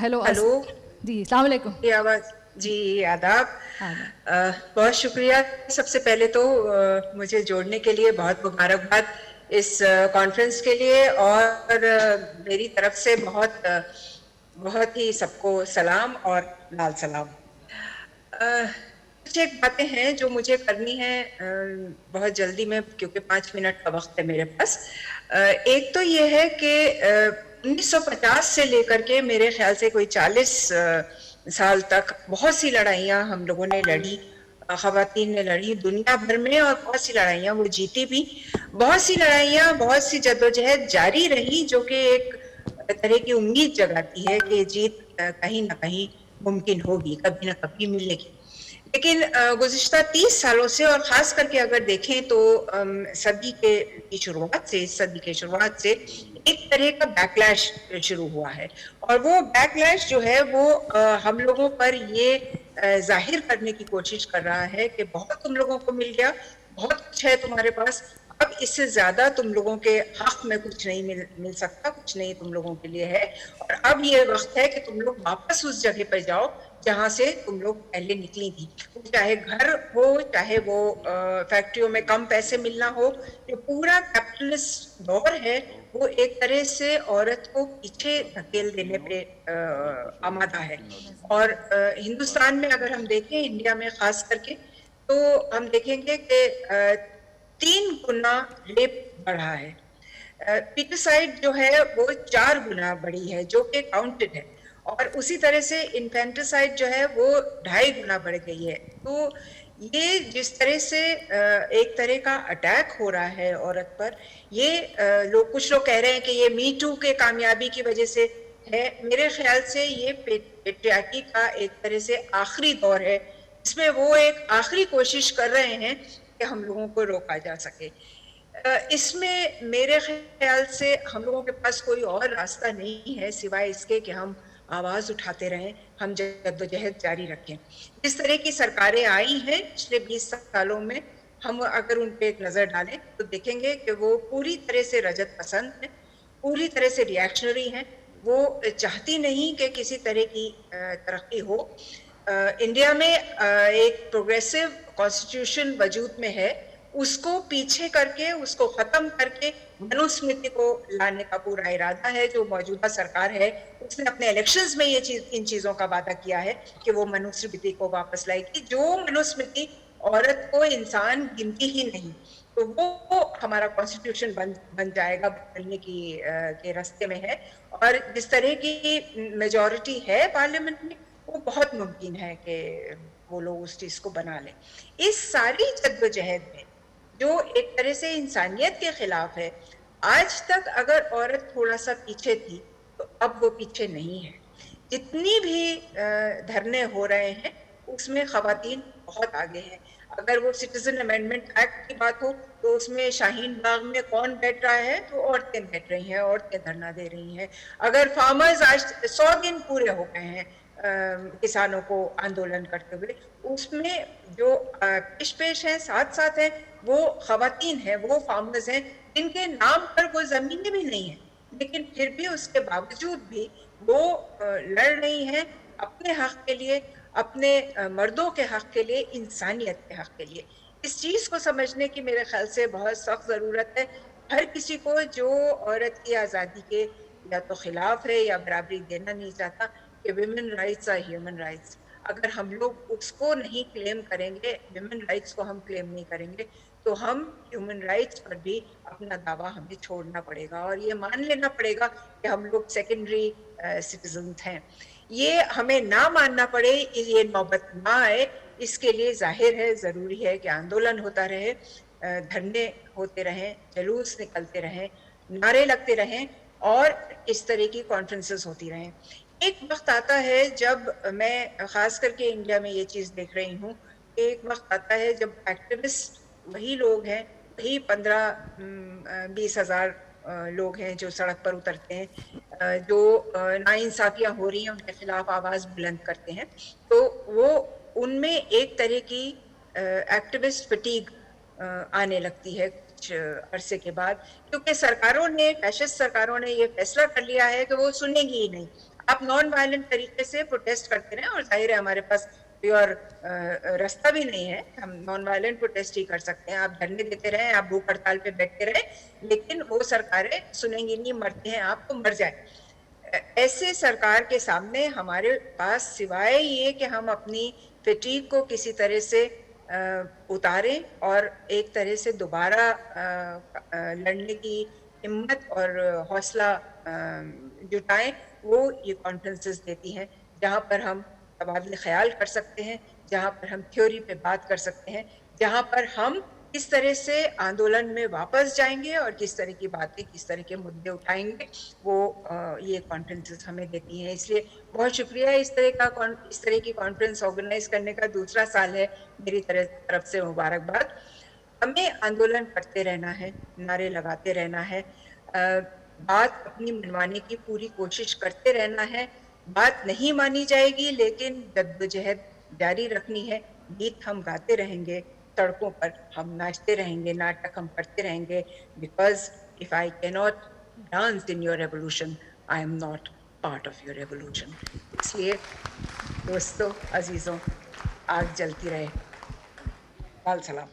Hello hello جی السلام علیکم. یہ آواز جی آداب. بہت شکریہ. سب سے پہلے تو مجھے جوڑنے کے لیے بہت مبارکباد اس کانفرنس کے لیے, اور میری طرف سے بہت بہت ہی سب کو سلام اور لال سلام. کچھ ایک باتیں ہیں جو مجھے کرنی ہے بہت جلدی میں, کیونکہ 5 منٹ کا وقت ہے میرے پاس. ایک تو یہ ہے کہ 1950 سے لے کر کے میرے خیال سے کوئی 40 سال تک بہت سی لڑائیاں ہم لوگوں نے لڑی, خواتین نے لڑی دنیا بھر میں, اور بہت سی لڑائیاں وہ جیتی بھی. بہت سی لڑائیاں, بہت سی جدوجہد جاری رہی, جو کہ ایک طرح کی امید جگاتی ہے کہ جیت کہیں نہ کہیں ممکن ہوگی, کبھی نہ کبھی ملے گی. لیکن گزشتہ 30 سالوں سے, اور خاص کر کے اگر دیکھیں تو صدی کی شروعات سے ایک طرح کا بیکلیش شروع ہوا ہے. اور وہ بیکلیش جو ہے وہ ہم لوگوں پر یہ ظاہر کرنے کی کوشش کر رہا ہے کہ بہت تم لوگوں کو مل گیا, بہت کچھ ہے تمہارے پاس, اب اس سے زیادہ تم لوگوں کے حق میں کچھ نہیں مل سکتا, کچھ نہیں تم لوگوں کے لیے ہے. اور اب یہ وقت ہے کہ تم لوگ واپس اس جگہ پہ جاؤ جہاں سے تم لوگ پہلے نکلی تھی. چاہے گھر ہو, چاہے وہ فیکٹریوں میں کم پیسے ملنا ہو, جو پورا کیپٹلسٹ دور ہے وہ ایک طرح سے عورت کو پیچھے دھکیل دینے پہ آمادہ ہے. اور ہندوستان میں اگر ہم دیکھیں, انڈیا میں خاص کر کے, تو ہم دیکھیں گے کہ 3 گنا ریپ بڑھا ہے. پیٹیسائڈ جو ہے وہ 4 گنا بڑی ہے, جو کہ کاؤنٹڈ ہے. اور اسی طرح سے انفینٹیسائڈ جو ہے وہ 2.5 گنا بڑھ گئی ہے. تو یہ جس طرح سے ایک طرح کا اٹیک ہو رہا ہے عورت پر, یہ کچھ لوگ کہہ رہے ہیں کہ یہ می ٹو کے کامیابی کی وجہ سے ہے. میرے خیال سے یہ پیٹریارکی کا ایک طرح سے آخری دور ہے, اس میں وہ ایک آخری کوشش کر رہے ہیں کہ ہم لوگوں کو روکا جا سکے. اس میں میرے خیال سے ہم لوگوں کے پاس کوئی اور راستہ نہیں ہے سوائے اس کے کہ ہم آواز اٹھاتے رہیں, ہم جدوجہد جاری رکھیں. جس طرح کی سرکاریں آئی ہیں پچھلے 20 سالوں میں, ہم اگر ان پہ ایک نظر ڈالیں تو دیکھیں گے کہ وہ پوری طرح سے رجت پسند ہیں, پوری طرح سے ریئیکشنری ہیں. وہ چاہتی نہیں کہ کسی طرح کی ترقی ہو. انڈیا میں ایک پروگریسو کانسٹیٹیوشن وجود میں ہے, اس کو پیچھے کر کے, اس کو ختم کر کے منوسمرتی کو لانے کا پورا ارادہ ہے. جو موجودہ سرکار ہے اس نے اپنے الیکشنز میں ان چیزوں کا وعدہ کیا ہے کہ وہ منوسمرتی کو واپس لائے گی. جو منوسمرتی عورت کو انسان گنتی ہی نہیں, تو وہ ہمارا کانسٹیٹیوشن بن جائے گا, بننے کے راستے میں ہے. اور جس طرح کی میجورٹی ہے پارلیمنٹ میں, وہ بہت ممکن ہے کہ وہ لوگ اس چیز کو بنا لیں. اس ساری جدوجہد میں جو ایک طرح سے انسانیت کے خلاف ہے, آج تک اگر عورت تھوڑا سا پیچھے تھی تو اب وہ پیچھے نہیں ہے. جتنی بھی دھرنے ہو رہے ہیں اس میں خواتین بہت آگے ہیں. اگر وہ سٹیزن امینڈمنٹ ایکٹ کی بات ہو تو اس میں شاہین باغ میں کون بیٹھ رہا ہے, تو عورتیں بیٹھ رہی ہیں, عورتیں دھرنا دے رہی ہیں. اگر فارمرز آج 100 دن پورے ہو گئے ہیں کسانوں کو آندولن کرتے ہوئے, اس میں جو پیش ہیں, ساتھ ہیں, وہ خواتین ہیں, وہ فارمرز ہیں جن کے نام پر وہ زمینیں بھی نہیں ہیں, لیکن پھر بھی اس کے باوجود بھی وہ لڑ رہی ہیں اپنے حق کے لیے, اپنے مردوں کے حق کے لیے, انسانیت کے حق کے لیے. اس چیز کو سمجھنے کی میرے خیال سے بہت سخت ضرورت ہے. ہر کسی کو جو عورت کی آزادی کے یا تو خلاف ہے یا برابری دینا نہیں چاہتا, کہ women rights are human rights, اگر ہم لوگ اس کو نہیں کلیم کریں گے, ویمن رائٹس کو ہم کلیم نہیں کریں گے, تو ہم ہیومن رائٹس پر بھی اپنا دعویٰ ہمیں چھوڑنا پڑے گا, اور یہ مان لینا پڑے گا کہ ہم لوگ سیکنڈری سٹیزنز ہیں. یہ ہمیں نہ ماننا پڑے, یہ نوبت نہ آئے, اس کے لیے ظاہر ہے, ضروری ہے کہ آندولن ہوتا رہے, دھرنے ہوتے رہیں, جلوس نکلتے رہیں, نعرے لگتے رہیں, اور اس طرح کی کانفرنسز ہوتی رہیں. ایک وقت آتا ہے جب میں خاص کر کے انڈیا میں یہ چیز دیکھ رہی ہوں, ایک وقت آتا ہے جب ایکٹیوسٹ وہی لوگ ہیں, وہی 15-20 ہزار لوگ ہیں جو سڑک پر اترتے ہیں, جو ناانصافیاں ہو رہی ہیں ان کے خلاف آواز بلند کرتے ہیں, تو وہ ان میں ایک طرح کی ایکٹیوسٹ فٹیگ آنے لگتی ہے کچھ عرصے کے بعد, کیونکہ سرکاروں نے, فیشسٹ سرکاروں نے یہ فیصلہ کر لیا ہے کہ وہ سنیں گی ہی نہیں. آپ نان وائلنٹ طریقے سے پروٹیسٹ کرتے رہیں, اور ظاہر ہے ہمارے پاس کوئی اور راستہ بھی نہیں ہے, ہم نان وائلنٹ پروٹیسٹ ہی کر سکتے ہیں. آپ دھرنے دیتے رہیں, آپ بھوک ہڑتال پہ بیٹھتے رہیں, لیکن وہ سرکاریں سنیں گی نہیں, مرتے ہیں آپ تو مر جائیں. ایسے سرکار کے سامنے ہمارے پاس سوائے یہ کہ ہم اپنی فٹیگ کو کسی طرح سے اتاریں اور ایک طرح سے دوبارہ لڑنے کی ہمت اور حوصلہ جٹائیں, وہ یہ کانفرنسز دیتی ہیں جہاں پر ہم تبادلہ خیال کر سکتے ہیں, جہاں پر ہم تھیوری پہ بات کر سکتے ہیں, جہاں پر ہم کس طرح سے آندولن میں واپس جائیں گے اور کس طرح کی باتیں, کس طرح کے مدعے اٹھائیں گے, وہ یہ کانفرنسز ہمیں دیتی ہیں. اس لیے بہت شکریہ اس طرح کی کانفرنس آرگنائز کرنے کا. دوسرا سال ہے, میری طرف سے مبارکباد. ہمیں آندولن کرتے رہنا ہے, نعرے لگاتے رہنا ہے, بات اپنی منوانے کی پوری کوشش کرتے رہنا ہے. بات نہیں مانی جائے گی لیکن جدوجہد جاری رکھنی ہے. گیت ہم گاتے رہیں گے, سڑکوں پر ہم ناچتے رہیں گے, ناٹک ہم کرتے رہیں گے, because if I cannot dance in your revolution, I am not part of your revolution. اس لیے دوستوں, عزیزوں, آگ جلتی رہے. لال سلام.